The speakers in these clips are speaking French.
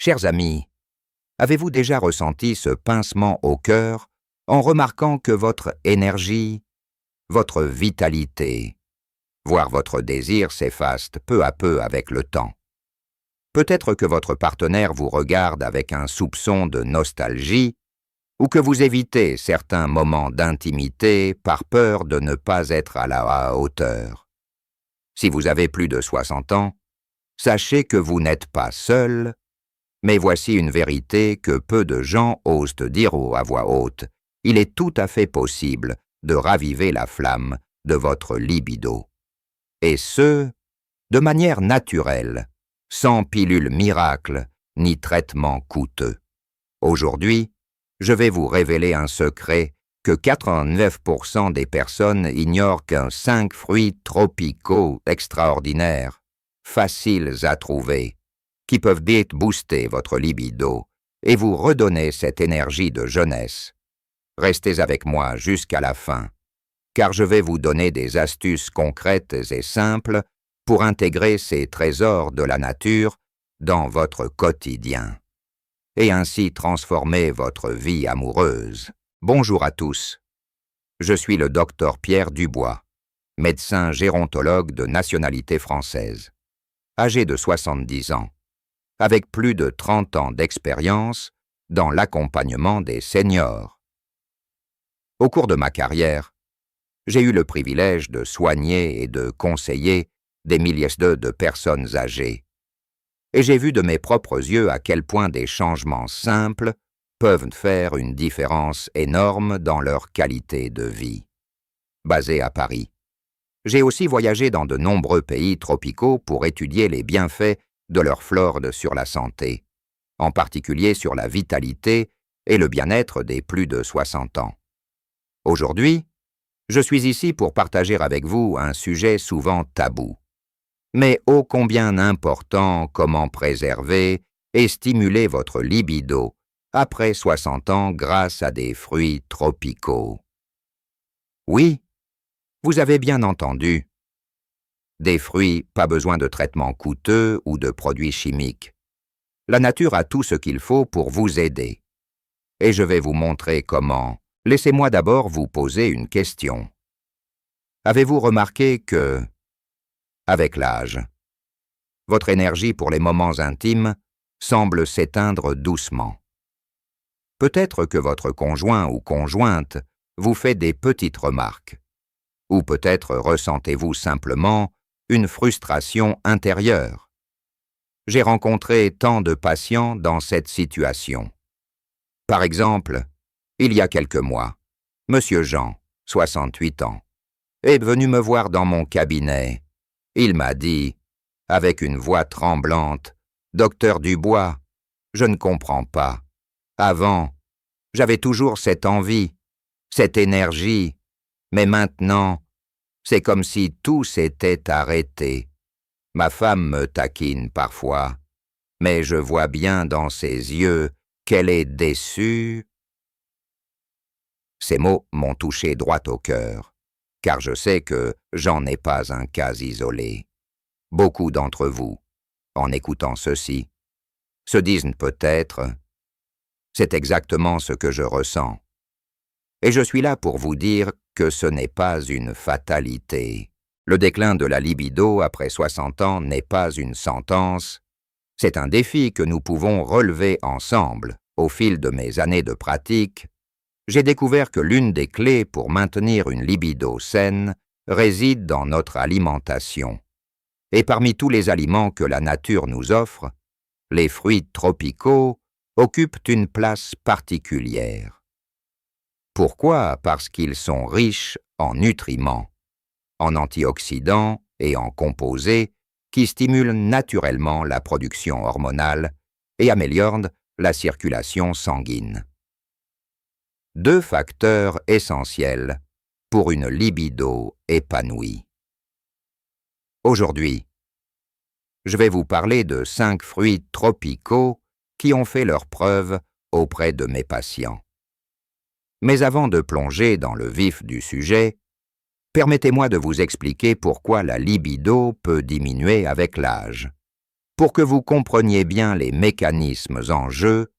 Chers amis, avez-vous déjà ressenti ce pincement au cœur en remarquant que votre énergie, votre vitalité, voire votre désir s'effacent peu à peu avec le temps? Peut-être que votre partenaire vous regarde avec un soupçon de nostalgie ou que vous évitez certains moments d'intimité par peur de ne pas être à la hauteur. Si vous avez plus de 60 ans, sachez que vous n'êtes pas seul, mais voici une vérité que peu de gens osent dire à voix haute. Il est tout à fait possible de raviver la flamme de votre libido. Et ce, de manière naturelle, sans pilule miracle ni traitement coûteux. Aujourd'hui, je vais vous révéler un secret que 89% des personnes ignorent qu'un 5 fruits tropicaux extraordinaires, faciles à trouver, qui peuvent vite booster votre libido et vous redonner cette énergie de jeunesse. Restez avec moi jusqu'à la fin, car je vais vous donner des astuces concrètes et simples pour intégrer ces trésors de la nature dans votre quotidien et ainsi transformer votre vie amoureuse. Bonjour à tous. Je suis le docteur Pierre Dubois, médecin gérontologue de nationalité française, âgé de 70 ans, avec plus de 30 ans d'expérience dans l'accompagnement des seniors. Au cours de ma carrière, j'ai eu le privilège de soigner et de conseiller des milliers de personnes âgées, et j'ai vu de mes propres yeux à quel point des changements simples peuvent faire une différence énorme dans leur qualité de vie. Basé à Paris, j'ai aussi voyagé dans de nombreux pays tropicaux pour étudier les bienfaits de leur flore sur la santé, en particulier sur la vitalité et le bien-être des plus de 60 ans. Aujourd'hui, je suis ici pour partager avec vous un sujet souvent tabou, mais ô combien important comment préserver et stimuler votre libido après 60 ans grâce à des fruits tropicaux. Oui, vous avez bien entendu. Des fruits, pas besoin de traitements coûteux ou de produits chimiques. La nature a tout ce qu'il faut pour vous aider. Et je vais vous montrer comment. Laissez-moi d'abord vous poser une question. Avez-vous remarqué que, avec l'âge, votre énergie pour les moments intimes semble s'éteindre doucement? Peut-être que votre conjoint ou conjointe vous fait des petites remarques. Ou peut-être ressentez-vous simplement une frustration intérieure. J'ai rencontré tant de patients dans cette situation. Par exemple, il y a quelques mois, Monsieur Jean, 68 ans, est venu me voir dans mon cabinet. Il m'a dit, avec une voix tremblante, « Docteur Dubois, je ne comprends pas. Avant, j'avais toujours cette envie, cette énergie, mais maintenant, c'est comme si tout s'était arrêté. Ma femme me taquine parfois, mais je vois bien dans ses yeux qu'elle est déçue. » Ces mots m'ont touché droit au cœur, car je sais que j'en ai pas un cas isolé. Beaucoup d'entre vous, en écoutant ceci, se disent peut-être « C'est exactement ce que je ressens. » Et je suis là pour vous dire que ce n'est pas une fatalité. Le déclin de la libido après 60 ans n'est pas une sentence. C'est un défi que nous pouvons relever ensemble. Au fil de mes années de pratique, j'ai découvert que l'une des clés pour maintenir une libido saine réside dans notre alimentation. Et parmi tous les aliments que la nature nous offre, les fruits tropicaux occupent une place particulière. Pourquoi? Parce qu'ils sont riches en nutriments, en antioxydants et en composés qui stimulent naturellement la production hormonale et améliorent la circulation sanguine. Deux facteurs essentiels pour une libido épanouie. Aujourd'hui, je vais vous parler de 5 fruits tropicaux qui ont fait leurs preuves auprès de mes patients. Mais avant de plonger dans le vif du sujet, permettez-moi de vous expliquer pourquoi la libido peut diminuer avec l'âge. Pour que vous compreniez bien les mécanismes en jeu,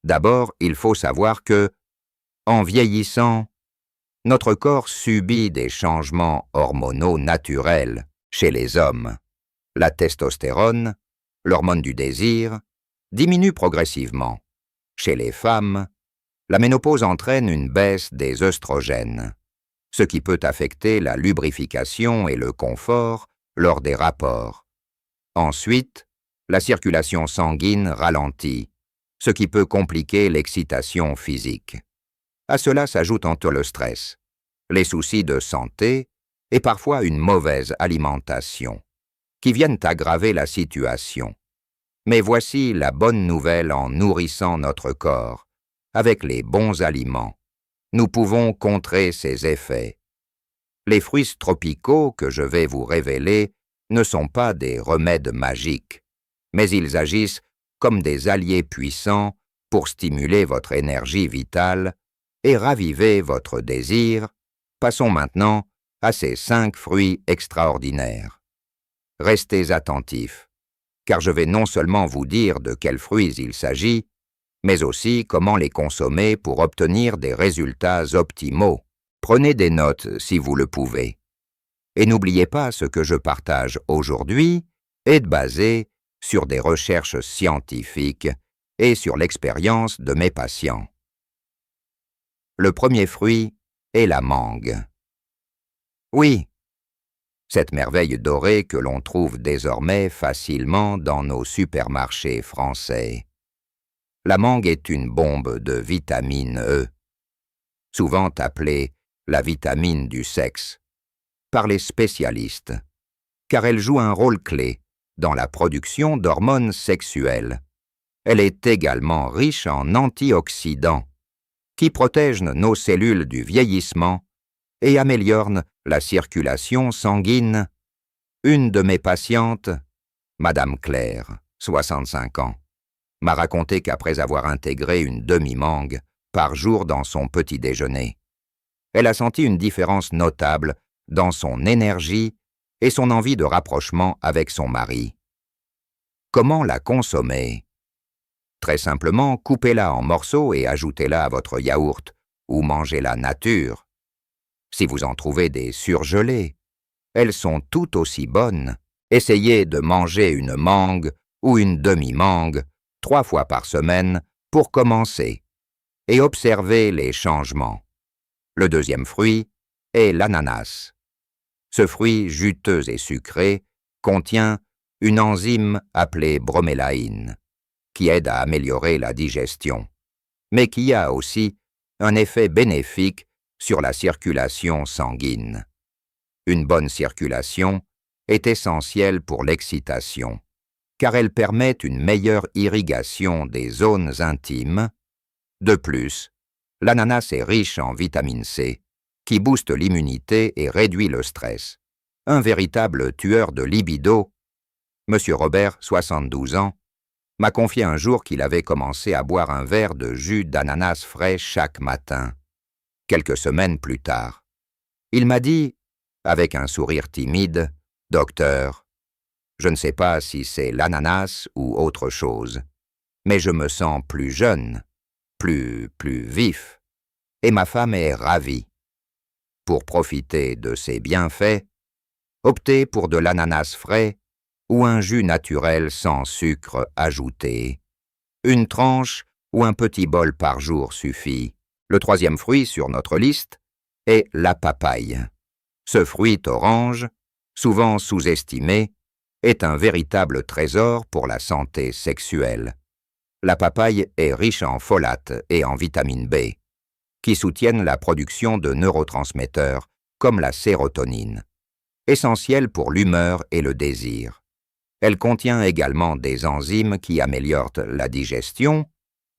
d'abord il faut savoir que, en vieillissant, notre corps subit des changements hormonaux naturels chez les hommes. La testostérone, l'hormone du désir, diminue progressivement. Chez les femmes, la ménopause entraîne une baisse des œstrogènes, ce qui peut affecter la lubrification et le confort lors des rapports. Ensuite, la circulation sanguine ralentit, ce qui peut compliquer l'excitation physique. À cela s'ajoute encore le stress, les soucis de santé et parfois une mauvaise alimentation, qui viennent aggraver la situation. Mais voici la bonne nouvelle: en nourrissant notre corps avec les bons aliments, nous pouvons contrer ces effets. Les fruits tropicaux que je vais vous révéler ne sont pas des remèdes magiques, mais ils agissent comme des alliés puissants pour stimuler votre énergie vitale et raviver votre désir. Passons maintenant à ces 5 fruits extraordinaires. Restez attentifs, car je vais non seulement vous dire de quels fruits il s'agit, mais aussi comment les consommer pour obtenir des résultats optimaux. Prenez des notes si vous le pouvez. Et n'oubliez pas, ce que je partage aujourd'hui est basé sur des recherches scientifiques et sur l'expérience de mes patients. Le premier fruit est la mangue. Oui, cette merveille dorée que l'on trouve désormais facilement dans nos supermarchés français. La mangue est une bombe de vitamine E, souvent appelée la vitamine du sexe, par les spécialistes, car elle joue un rôle clé dans la production d'hormones sexuelles. Elle est également riche en antioxydants, qui protègent nos cellules du vieillissement et améliorent la circulation sanguine. Une de mes patientes, Madame Claire, 65 ans, m'a raconté qu'après avoir intégré une demi-mangue par jour dans son petit déjeuner, elle a senti une différence notable dans son énergie et son envie de rapprochement avec son mari. Comment la consommer? Très simplement, coupez-la en morceaux et ajoutez-la à votre yaourt, ou mangez-la nature. Si vous en trouvez des surgelées, elles sont tout aussi bonnes. Essayez de manger une mangue ou une demi-mangue 3 fois par semaine pour commencer, et observez les changements. Le deuxième fruit est l'ananas. Ce fruit juteux et sucré contient une enzyme appelée bromélaïne, qui aide à améliorer la digestion, mais qui a aussi un effet bénéfique sur la circulation sanguine. Une bonne circulation est essentielle pour l'excitation, car elle permet une meilleure irrigation des zones intimes. De plus, l'ananas est riche en vitamine C, qui booste l'immunité et réduit le stress. Un véritable tueur de libido. Monsieur Robert, 72 ans, m'a confié un jour qu'il avait commencé à boire un verre de jus d'ananas frais chaque matin. Quelques semaines plus tard, il m'a dit, avec un sourire timide, « Docteur, je ne sais pas si c'est l'ananas ou autre chose, mais je me sens plus jeune, plus vif, et ma femme est ravie. Pour profiter de ses bienfaits, optez pour de l'ananas frais ou un jus naturel sans sucre ajouté. Une tranche ou un petit bol par jour suffit. » Le troisième fruit sur notre liste est la papaye. Ce fruit orange, souvent sous-estimé, est un véritable trésor pour la santé sexuelle. La papaye est riche en folate et en vitamine B, qui soutiennent la production de neurotransmetteurs comme la sérotonine, essentiels pour l'humeur et le désir. Elle contient également des enzymes qui améliorent la digestion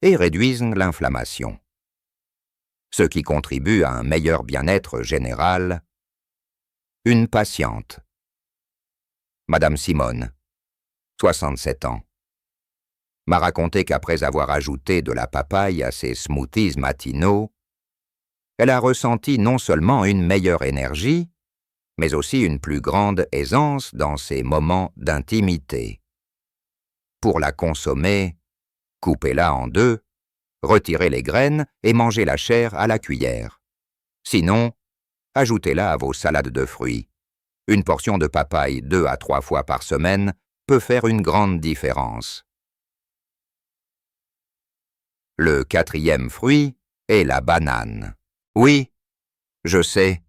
et réduisent l'inflammation, ce qui contribue à un meilleur bien-être général. Une patiente, Madame Simone, 67 ans, m'a raconté qu'après avoir ajouté de la papaye à ses smoothies matinaux, elle a ressenti non seulement une meilleure énergie, mais aussi une plus grande aisance dans ses moments d'intimité. Pour la consommer, coupez-la en deux, retirez les graines et mangez la chair à la cuillère. Sinon, ajoutez-la à vos salades de fruits. Une portion de papaye 2 à 3 fois par semaine peut faire une grande différence. Le 4e fruit est la banane. Oui, je sais,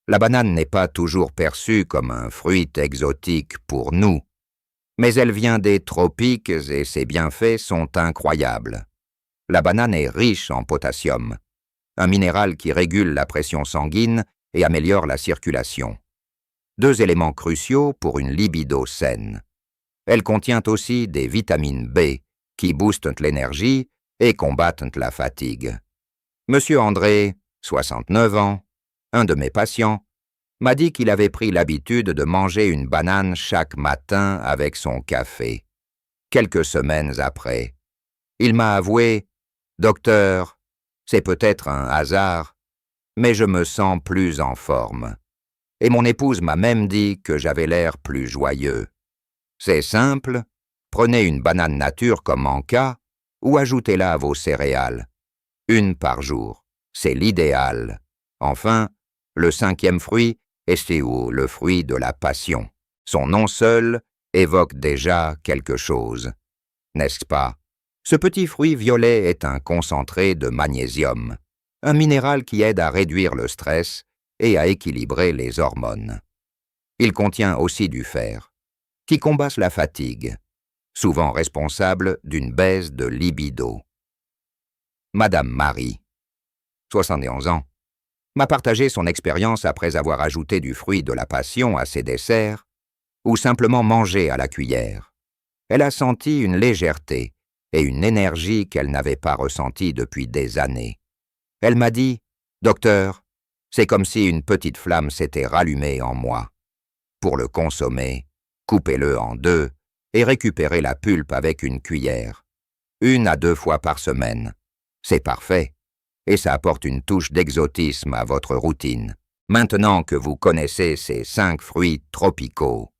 la banane n'est pas toujours perçue comme un fruit exotique pour nous, mais elle vient des tropiques et ses bienfaits sont incroyables. La banane est riche en potassium, un minéral qui régule la pression sanguine et améliore la circulation. 2 éléments cruciaux pour une libido saine. Elle contient aussi des vitamines B qui boostent l'énergie et combattent la fatigue. Monsieur André, 69 ans, un de mes patients, m'a dit qu'il avait pris l'habitude de manger une banane chaque matin avec son café. Quelques semaines après, il m'a avoué « Docteur, c'est peut-être un hasard, mais je me sens plus en forme. » Et mon épouse m'a même dit que j'avais l'air plus joyeux. C'est simple, prenez une banane nature comme en cas ou ajoutez-la à vos céréales. 1 par jour, c'est l'idéal. Enfin, le 5e fruit est le fruit de la passion. Son nom seul évoque déjà quelque chose. N'est-ce pas? Ce petit fruit violet est un concentré de magnésium, un minéral qui aide à réduire le stress et à équilibrer les hormones. Il contient aussi du fer, qui combat la fatigue, souvent responsable d'une baisse de libido. Madame Marie, 71 ans, m'a partagé son expérience après avoir ajouté du fruit de la passion à ses desserts ou simplement mangé à la cuillère. Elle a senti une légèreté et une énergie qu'elle n'avait pas ressentie depuis des années. Elle m'a dit « Docteur, c'est comme si une petite flamme s'était rallumée en moi. Pour le consommer, coupez-le en 2 et récupérez la pulpe avec une cuillère. 1 à 2 fois par semaine. C'est parfait, et ça apporte une touche d'exotisme à votre routine. Maintenant que vous connaissez ces 5 fruits tropicaux,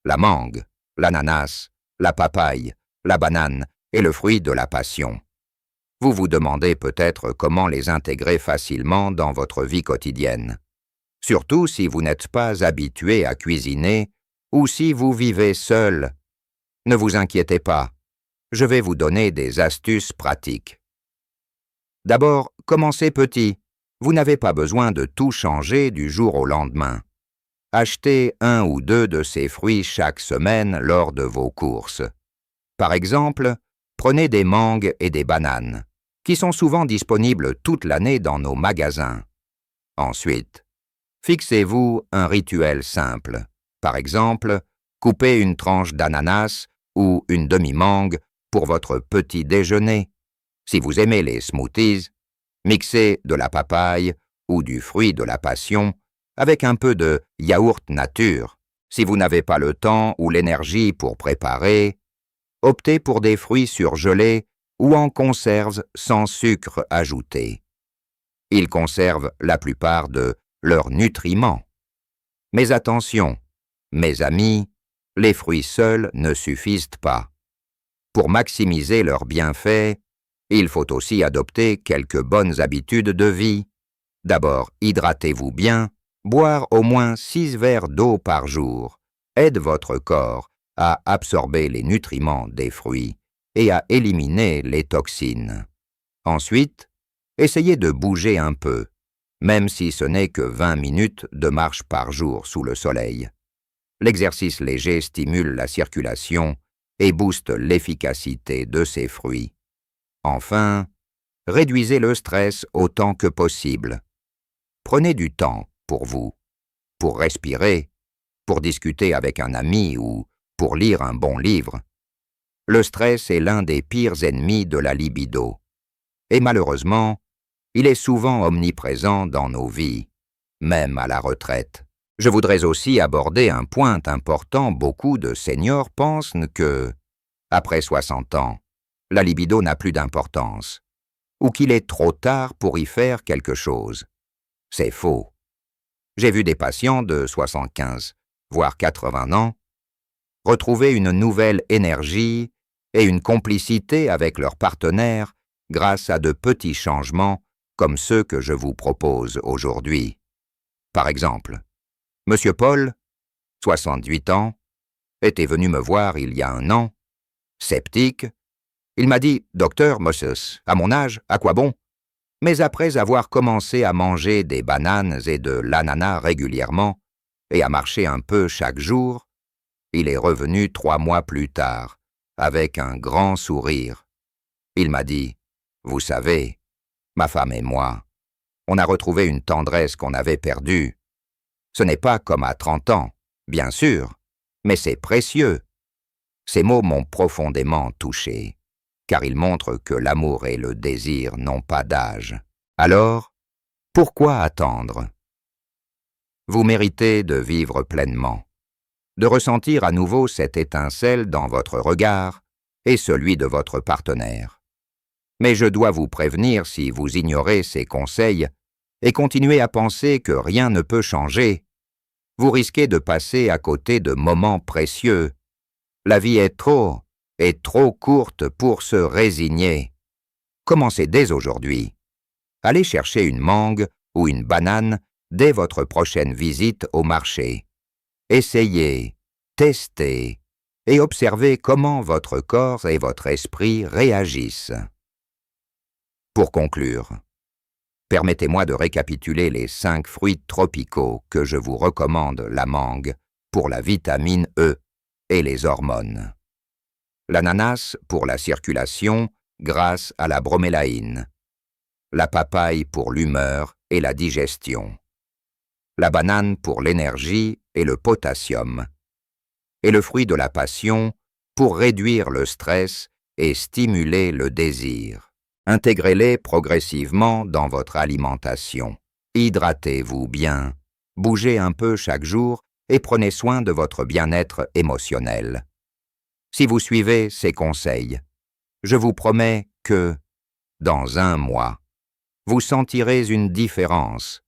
la mangue, l'ananas, la papaye, la banane et le fruit de la passion. Vous vous demandez peut-être comment les intégrer facilement dans votre vie quotidienne. Surtout si vous n'êtes pas habitué à cuisiner ou si vous vivez seul. Ne vous inquiétez pas, je vais vous donner des astuces pratiques. D'abord, commencez petit. Vous n'avez pas besoin de tout changer du jour au lendemain. Achetez 1 ou 2 de ces fruits chaque semaine lors de vos courses. Par exemple, prenez des mangues et des bananes, qui sont souvent disponibles toute l'année dans nos magasins. Ensuite, fixez-vous un rituel simple. Par exemple, coupez une tranche d'ananas ou une demi-mangue pour votre petit déjeuner. Si vous aimez les smoothies, mixez de la papaye ou du fruit de la passion avec un peu de yaourt nature. Si vous n'avez pas le temps ou l'énergie pour préparer, optez pour des fruits surgelés ou en conserve sans sucre ajouté. Ils conservent la plupart de leurs nutriments. Mais attention, mes amis, les fruits seuls ne suffisent pas. Pour maximiser leurs bienfaits, il faut aussi adopter quelques bonnes habitudes de vie. D'abord, hydratez-vous bien, boire au moins 6 verres d'eau par jour aide votre corps à absorber les nutriments des fruits et à éliminer les toxines. Ensuite, essayez de bouger un peu, même si ce n'est que 20 minutes de marche par jour sous le soleil. L'exercice léger stimule la circulation et booste l'efficacité de ces fruits. Enfin, réduisez le stress autant que possible. Prenez du temps pour vous, pour respirer, pour discuter avec un ami ou pour lire un bon livre. Le stress est l'un des pires ennemis de la libido. Et malheureusement, il est souvent omniprésent dans nos vies, même à la retraite. Je voudrais aussi aborder un point important. Beaucoup de seniors pensent que, après 60 ans, la libido n'a plus d'importance, ou qu'il est trop tard pour y faire quelque chose. C'est faux. J'ai vu des patients de 75, voire 80 ans, retrouver une nouvelle énergie et une complicité avec leurs partenaires grâce à de petits changements comme ceux que je vous propose aujourd'hui. Par exemple, Monsieur Paul, 68 ans, était venu me voir il y a un an, sceptique. Il m'a dit « Docteur Moses, à mon âge, à quoi bon ?» Mais après avoir commencé à manger des bananes et de l'ananas régulièrement et à marcher un peu chaque jour, il est revenu 3 mois plus tard, avec un grand sourire. Il m'a dit « Vous savez, ma femme et moi, on a retrouvé une tendresse qu'on avait perdue. Ce n'est pas comme à 30 ans, bien sûr, mais c'est précieux. » Ces mots m'ont profondément touché, car ils montrent que l'amour et le désir n'ont pas d'âge. Alors, pourquoi attendre? Vous méritez de vivre pleinement, de ressentir à nouveau cette étincelle dans votre regard et celui de votre partenaire. Mais je dois vous prévenir si vous ignorez ces conseils et continuez à penser que rien ne peut changer, vous risquez de passer à côté de moments précieux. La vie est trop courte pour se résigner. Commencez dès aujourd'hui. Allez chercher une mangue ou une banane dès votre prochaine visite au marché. Essayez, testez et observez comment votre corps et votre esprit réagissent. Pour conclure, permettez-moi de récapituler les 5 fruits tropicaux que je vous recommande la mangue pour la vitamine E et les hormones. L'ananas pour la circulation grâce à la bromélaïne. La papaye pour l'humeur et la digestion. La banane pour l'énergie et le potassium. Et le fruit de la passion pour réduire le stress et stimuler le désir. Intégrez-les progressivement dans votre alimentation. Hydratez-vous bien, bougez un peu chaque jour et prenez soin de votre bien-être émotionnel. Si vous suivez ces conseils, je vous promets que, dans 1 mois, vous sentirez une différence,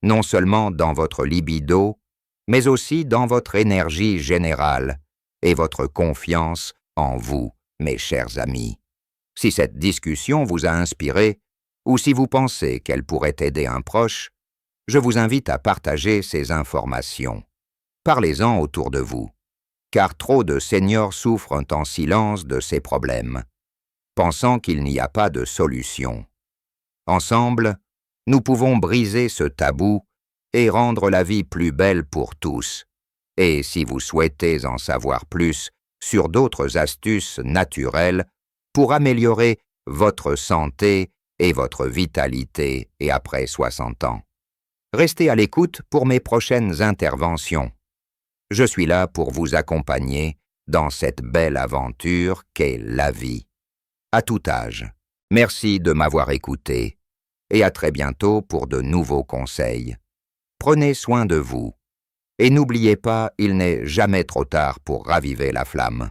non seulement dans votre libido, mais aussi dans votre énergie générale et votre confiance en vous, mes chers amis. Si cette discussion vous a inspiré, ou si vous pensez qu'elle pourrait aider un proche, je vous invite à partager ces informations. Parlez-en autour de vous, car trop de seniors souffrent en silence de ces problèmes, pensant qu'il n'y a pas de solution. Ensemble, nous pouvons briser ce tabou et rendre la vie plus belle pour tous. Et si vous souhaitez en savoir plus sur d'autres astuces naturelles pour améliorer votre santé et votre vitalité et après 60 ans, restez à l'écoute pour mes prochaines interventions. Je suis là pour vous accompagner dans cette belle aventure qu'est la vie. À tout âge. Merci de m'avoir écouté et à très bientôt pour de nouveaux conseils. Prenez soin de vous et n'oubliez pas, il n'est jamais trop tard pour raviver la flamme.